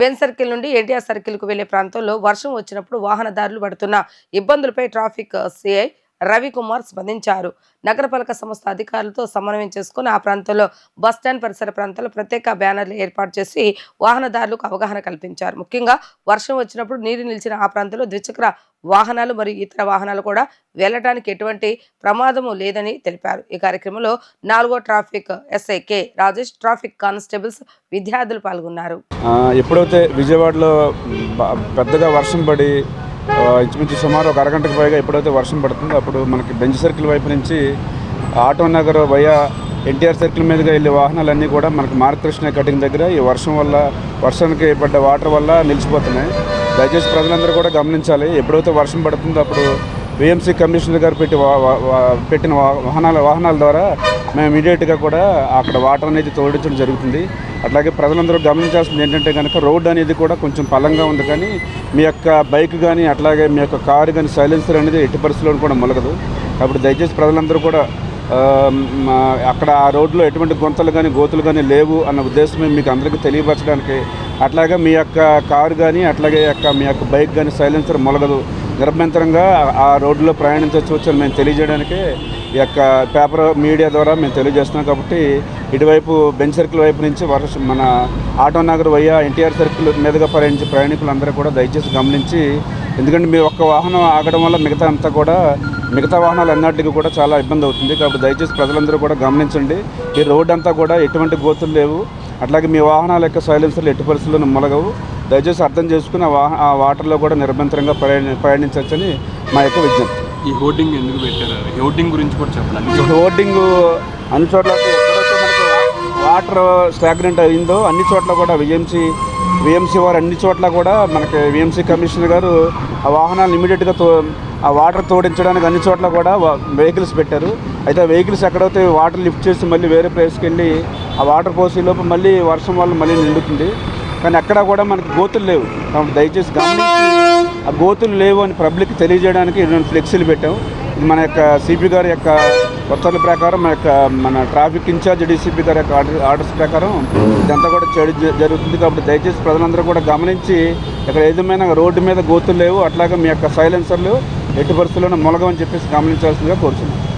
Ben circle నుండి ఎన్టీఆర్ సర్కిల్కు వెళ్లే ప్రాంతంలో వర్షం వచ్చినప్పుడు వాహనదారులు పడుతున్న ఇబ్బందులపై ట్రాఫిక్ సిఐ రవికుమార్ స్పందించారు. నగరపాలక సంస్థ అధికారులతో సమన్వయం చేసుకుని ఆ ప్రాంతంలో బస్టాండ్ పరిసర ప్రాంతాల్లో ప్రత్యేక బ్యానర్లు ఏర్పాటు చేసి వాహనదారులకు అవగాహన కల్పించారు. ముఖ్యంగా వర్షం వచ్చినప్పుడు నీరు నిలిచిన ఆ ప్రాంతంలో ద్విచక్ర వాహనాలు మరియు ఇతర వాహనాలు కూడా వెళ్లడానికి ఎటువంటి ప్రమాదము లేదని తెలిపారు. ఈ కార్యక్రమంలో 4వ traffic SI K Rajesh, traffic constables, విద్యార్థులు పాల్గొన్నారు. ఎప్పుడైతే విజయవాడలో పెద్దగా వర్షం పడి ఇంచుమించు సుమారు ఒక అరగంటకు పైగా ఎప్పుడైతే వర్షం పడుతుందో అప్పుడు మనకి బెంచ్ సర్కిల్ వైపు నుంచి auto Nagar via NTR circle మీదుగా వెళ్ళే వాహనాలన్నీ కూడా మనకి మార్గకృష్ణ కటింగ్ దగ్గర ఈ వర్షానికి పడ్డ వాటర్ వల్ల నిలిచిపోతున్నాయి. దయచేసి ప్రజలందరూ కూడా గమనించాలి. ఎప్పుడైతే వర్షం పడుతుందో అప్పుడు విఎంసీ కమిషనర్ గారు పెట్టిన వాహనాల ద్వారా మేము ఇమీడియట్గా కూడా అక్కడ వాటర్ అనేది తోడించడం జరుగుతుంది. అట్లాగే ప్రజలందరూ గమనించాల్సింది ఏంటంటే కనుక రోడ్డు అనేది కూడా కొంచెం పల్లంగా ఉంది, కానీ మీ యొక్క బైక్ కానీ అట్లాగే మీ యొక్క కారు కానీ సైలెన్సర్ అనేది ఎట్టి పరిస్థితుల్లో కూడా మొలగదు. కాబట్టి దయచేసి ప్రజలందరూ కూడా అక్కడ ఆ రోడ్లో ఎటువంటి గుంతలు కానీ గోతులు కానీ లేవు అన్న ఉద్దేశమే మీకు అందరికీ తెలియపరచడానికి, అట్లాగే మీ యొక్క కారు కానీ అట్లాగే మీ యొక్క బైక్ కానీ సైలెన్సర్ మొలగదు, నిరభ్యంతరంగా ఆ రోడ్లో ప్రయాణించవచ్చు అని మేము తెలియజేయడానికి ఈ యొక్క పేపర్ మీడియా ద్వారా మేము తెలియజేస్తున్నాం. కాబట్టి ఇటువైపు బెంచ్ సర్కిల్ వైపు నుంచి మన ఆటో నగర్ వయ్యా ఎన్టీఆర్ సర్కిల్ మీదుగా ప్రయాణికులందరూ కూడా దయచేసి గమనించి, ఎందుకంటే మీ ఒక్క వాహనం ఆగడం వల్ల మిగతా వాహనాలు అన్నిటికీ కూడా చాలా ఇబ్బంది అవుతుంది. కాబట్టి దయచేసి ప్రజలందరూ కూడా గమనించండి. ఈ రోడ్డు అంతా కూడా ఎటువంటి గోతులు లేవు, అట్లాగే మీ వాహనాల యొక్క సైలెన్సర్లు ఎట్టి పరిస్థితుల్లో మొలగవు. దయచేసి అర్థం చేసుకుని ఆ వాటర్లో కూడా నిరభ్యంతరంగా ప్రయాణించవచ్చని మా యొక్క విజ్ఞప్తి. ఈ హోర్డింగ్ ఎందుకు పెట్టారు? హోర్డింగ్ గురించి కూడా చెప్పండి. ఈ హోర్డింగ్ అన్ని చోట్ల ఎక్కడైతే మనకు వాటర్ స్టాగ్నెంట్ అయిందో అన్ని చోట్ల కూడా విఎంసీ వారు అన్ని చోట్ల కూడా మనకి విఎంసీ కమిషనర్ గారు ఆ వాహనాలను ఇమీడియట్గా ఆ వాటర్ తోడించడానికి అన్ని చోట్ల కూడా వెహికల్స్ పెట్టారు. అయితే ఆ వెహికల్స్ ఎక్కడైతే వాటర్ లిఫ్ట్ చేసి మళ్ళీ వేరే ప్లేస్కి వెళ్ళి ఆ వాటర్ పోసేలోపు మళ్ళీ వర్షం వల్ల మళ్ళీ నిండుతుంది, కానీ అక్కడ కూడా మనకి గోతులు లేవు. కాబట్టి దయచేసి గమనించి ఆ గోతులు లేవు అని పబ్లిక్ తెలియజేయడానికి రెండు ఫ్లెక్సీలు పెట్టాము. ఇది మన యొక్క సిపి గారి యొక్క ఉత్తర్వుల ప్రకారం మన ట్రాఫిక్ ఇన్ఛార్జ్ డీసీపీ గారి యొక్క ఆర్డర్స్ ప్రకారం ఇదంతా కూడా జరుగుతుంది. కాబట్టి దయచేసి ప్రజలందరూ కూడా గమనించి ఇక్కడ ఏదేమైనా రోడ్డు మీద గోతులు లేవు, అట్లాగే మీ యొక్క సైలెన్సర్లు ఎట్టి పరిస్థితుల్లోనూ మొలగమని చెప్పేసి గమనించాల్సిందిగా కోరుతున్నాను.